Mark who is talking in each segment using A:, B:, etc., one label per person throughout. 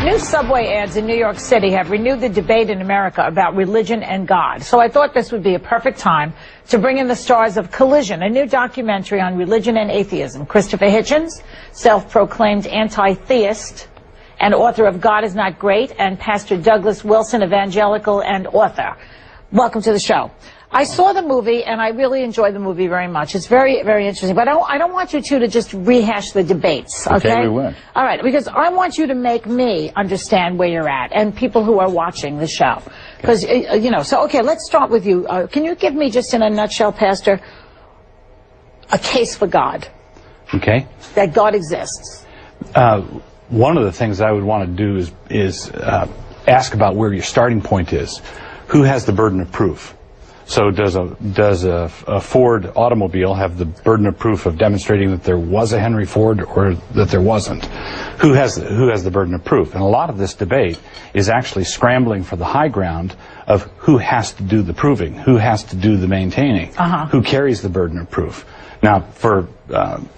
A: New subway ads in New York City have renewed the debate in America about religion and God. So I thought this would be a perfect time to bring in the stars of Collision, a new documentary on religion and atheism. Christopher Hitchens, self-proclaimed anti-theist and author of God is Not Great, and Pastor Douglas Wilson, evangelical and author. Welcome to the show. I saw the movie, and I really enjoyed the movie very much. It's very, very interesting. But I don't want you two to just rehash the debates, okay?
B: Okay, we won't.
A: All right, because I want you to make me understand where you're at, and people who are watching the show. Because, you know, so, okay, let's start with you. Can you give me, just in a nutshell, Pastor, a case for God?
C: Okay.
A: That God exists.
C: One of the things I would want to do is ask about where your starting point is. Who has the burden of proof? So does a Ford automobile have the burden of proof of demonstrating that there was a Henry Ford or that there wasn't? Who has the burden of proof? And a lot of this debate is actually scrambling for the high ground of who has to do the proving, who has to do the maintaining, who carries the burden of proof. Now, for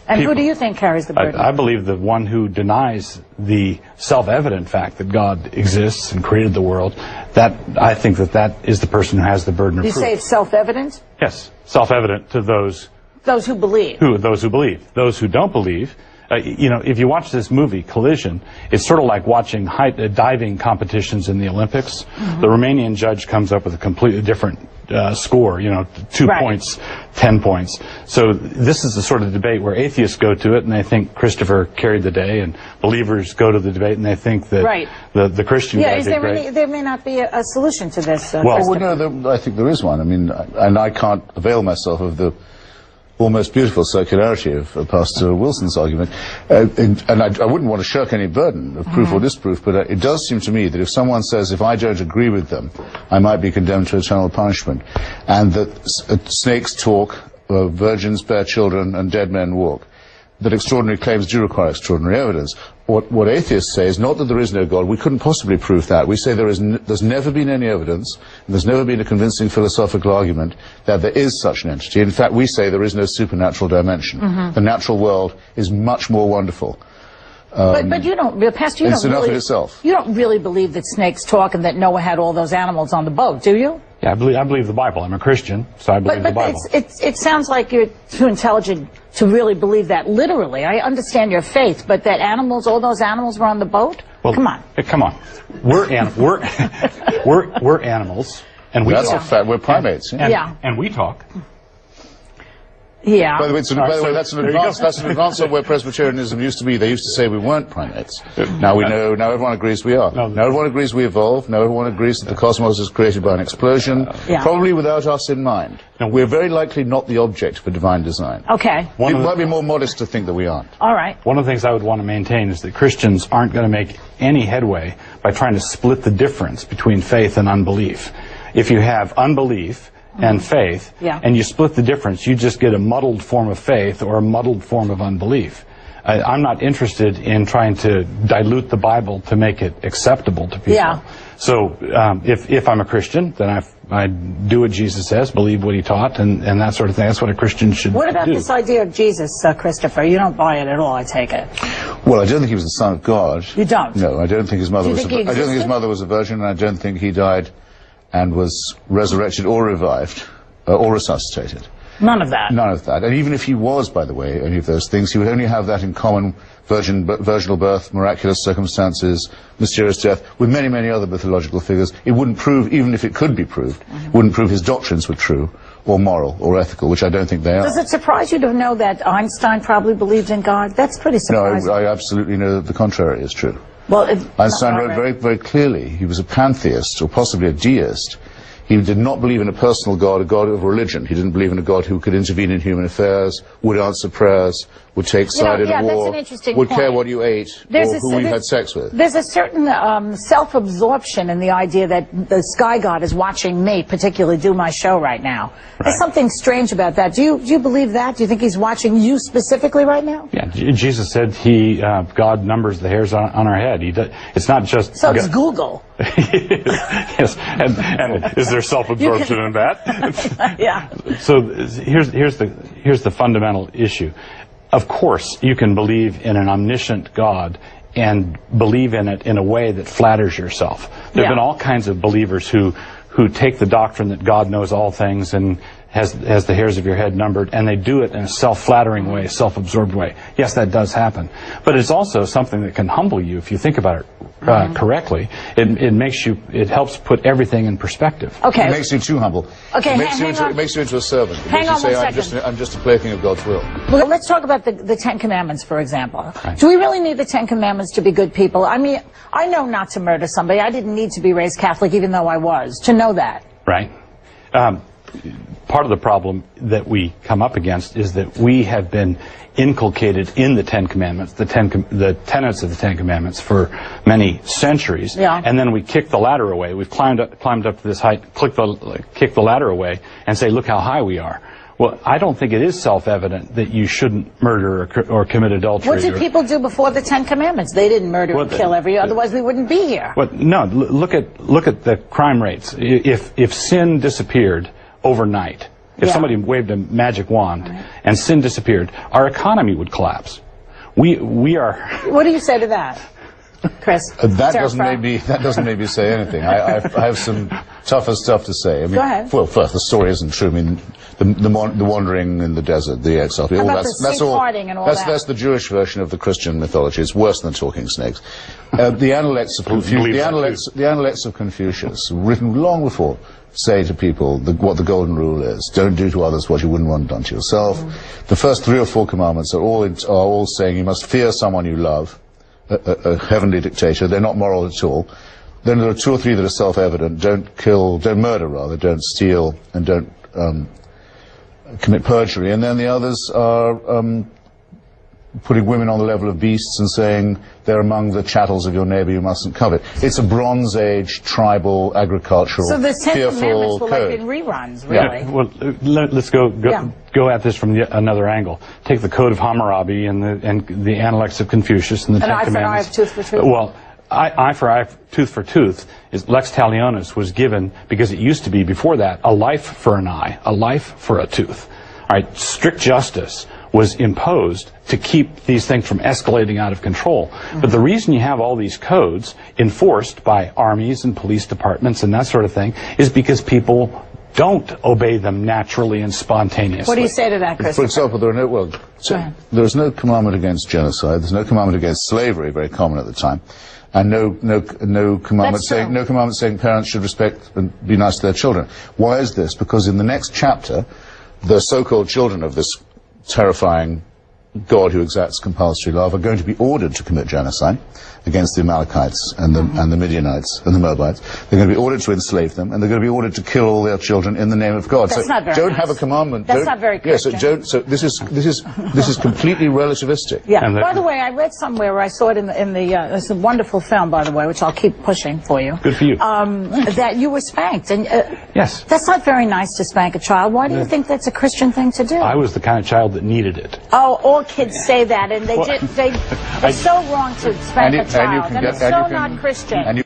A: and who do you think carries the burden?
C: I believe the one who denies the self-evident fact that God exists and created the world, I think that is the person who has the burden of proof.
A: You say it's self-evident?
C: Yes, self-evident to those
A: who believe.
C: Those who believe. Those who don't believe, you know, if you watch this movie, Collision, it's sort of like watching diving competitions in the Olympics. The Romanian judge comes up with a completely different score, you know, 2 points, 10 points. So this is the sort of debate where atheists go to it and they think Christopher carried the day, and believers go to the debate and they think that the Christian guy did great.
A: There may not be a solution to this,
B: well, no, I think there is one. I mean, and I can't avail myself of the almost beautiful circularity of Pastor Wilson's argument. And I wouldn't want to shirk any burden of proof or disproof, but it does seem to me that if someone says, if I don't agree with them, I might be condemned to eternal punishment, and that snakes talk, virgins bear children, and dead men walk, that extraordinary claims do require extraordinary evidence. What atheists say is not that there is no God. We couldn't possibly prove that. We say there's never been any evidence, and there's never been a convincing philosophical argument that there is such an entity. In fact, we say there is no supernatural dimension. The natural world is much more wonderful.
A: But you don't, Pastor, you
B: it's
A: don't
B: enough
A: really,
B: in itself.
A: You don't really believe that snakes talk and that Noah had all those animals on the boat, do you?
C: Yeah, I believe the Bible. I'm a Christian, so I believe the Bible.
A: It sounds like you're too intelligent to really believe that literally. I understand your faith, but that animals, all those animals were on the boat? Well, come on.
C: Come on. We're animals, and we
B: That's
C: talk.
B: a fact. We're primates.
C: And we talk.
A: Yeah.
B: By the way, that's an advance of where Presbyterianism used to be. They used to say we weren't primates. Now we know. Now everyone agrees we are. Now everyone agrees we evolved. Now everyone agrees that the cosmos is created by an explosion, probably without us in mind. Now we're very likely not the object of a divine design.
A: Okay.
B: It might be more modest to think that we aren't.
A: All right.
C: One of the things I would want to maintain is that Christians aren't going to make any headway by trying to split the difference between faith and unbelief. If you have unbelief and faith, and you split the difference, you just get a muddled form of faith or a muddled form of unbelief. I'm not interested in trying to dilute the Bible to make it acceptable to people. So if I'm a Christian, then I do what Jesus says, believe what he taught, and that sort of thing. That's what a Christian should do.
A: What about this idea of Jesus, Christopher? You don't buy it at all, I take it.
B: Well, I don't think he was the Son of God.
A: You don't?
B: No, I don't think his mother was. I don't think his mother was a virgin, and I don't think he died and was resurrected or revived or resuscitated.
A: None of that.
B: None of that. And even if he was, by the way, any of those things, he would only have that in common: virginal birth, miraculous circumstances, mysterious death, with many, many other mythological figures. It wouldn't prove, even if it could be proved, wouldn't prove his doctrines were true or moral or ethical, which I don't think they are.
A: Does it surprise you to know that Einstein probably believed in God? That's pretty surprising.
B: No, I absolutely know that the contrary is true.
A: Well,
B: Einstein wrote very, very clearly he was a pantheist, or possibly a deist. He did not believe in a personal God, a God of religion. He didn't believe in a God who could intervene in human affairs, would answer prayers, would take side in a war, would care what you ate, or who you had sex with.
A: There's a certain self-absorption in the idea that the sky god is watching me, particularly do my show right now. There's something strange about that. Do you believe that? Do you think he's watching you specifically right now?
C: Yeah, Jesus said God numbers the hairs on our head. It's not just...
A: So it's Google.
C: Yes, and is there self-absorption in that?
A: Yeah.
C: So here's the fundamental issue. Of course, you can believe in an omniscient God and believe in it in a way that flatters yourself. There have been all kinds of believers who take the doctrine that God knows all things and has the hairs of your head numbered, and they do it in a self-flattering way, a self-absorbed way. Yes, that does happen. But it's also something that can humble you if you think about it correctly. It helps put everything in perspective.
A: Okay.
B: It makes you too humble.
A: Okay,
B: it makes you into a servant. It makes you say, I'm just a plaything of God's will.
A: Well, let's talk about the Ten Commandments, for example.
C: Right.
A: Do we really need the Ten Commandments to be good people? I mean, I know not to murder somebody. I didn't need to be raised Catholic, even though I was, to know that.
C: Right. Part of the problem that we come up against is that we have been inculcated in the Ten Commandments, the tenets of the Ten Commandments for many centuries, and then we kick the ladder away. We've climbed up to this height, kick the ladder away, and say, look how high we are. Well, I don't think it is self-evident that you shouldn't murder or commit adultery.
A: What did people do before the Ten Commandments? They didn't murder and kill otherwise we wouldn't be here.
C: Well, no, look at the crime rates. If sin disappeared overnight, if somebody waved a magic wand and sin disappeared, our economy would collapse. We are.
A: What do you say to that, Chris?
B: That doesn't maybe say anything. I have some tougher stuff to say. I mean,
A: go ahead.
B: Well, first, the story isn't true. I mean, the wandering in the desert, the exile. That's the Jewish version of the Christian mythology. It's worse than the talking snakes. The Analects of Confucius, written long before, say to people what the golden rule is. Don't do to others what you wouldn't want done to yourself. The first 3 or 4 commandments are all saying you must fear someone you love, a heavenly dictator. They're not moral at all. Then there are 2 or 3 that are self-evident. Don't murder rather, don't steal, and don't commit perjury. And then the others are putting women on the level of beasts and saying they're among the chattels of your neighbor you mustn't covet. It's a Bronze Age, tribal, agricultural,
A: so the Ten Commandments were
B: code.
A: like in reruns, really.
C: Yeah. Well, let's go at this from another angle. Take the Code of Hammurabi and the Analects of Confucius and the Ten Commandments.
A: Eye for eye, tooth for tooth.
C: Well, eye for eye, tooth for tooth is lex talionis was given because it used to be before that a life for an eye, a life for a tooth. All right, strict justice was imposed to keep these things from escalating out of control. But the reason you have all these codes enforced by armies and police departments and that sort of thing is because people don't obey them naturally and spontaneously.
A: What do you say to that, Chris?
B: For example, there's no commandment against genocide. There's no commandment against slavery, very common at the time, and no commandment saying parents should respect and be nice to their children. Why is this? Because in the next chapter, the so-called children of this terrifying God who exacts compulsory love are going to be ordered to commit genocide against the Amalekites and the Midianites and the Moabites. They're going to be ordered to enslave them, and they're going to be ordered to kill all their children in the name of God.
A: That's not very
B: don't
A: nice.
B: have a commandment.
A: That's not very Christian.
B: Yes, so this is completely relativistic.
A: Yeah. By the way, I read somewhere where I saw it in the it's a wonderful film, by the way, which I'll keep pushing for you.
C: Good for you.
A: That you were spanked, and
C: yes,
A: that's not very nice to spank a child. Why do you think that's a Christian thing to do?
C: I was the kind of child that needed it.
A: Oh, all kids say that, and they're so wrong to spank a child, and it's so not Christian.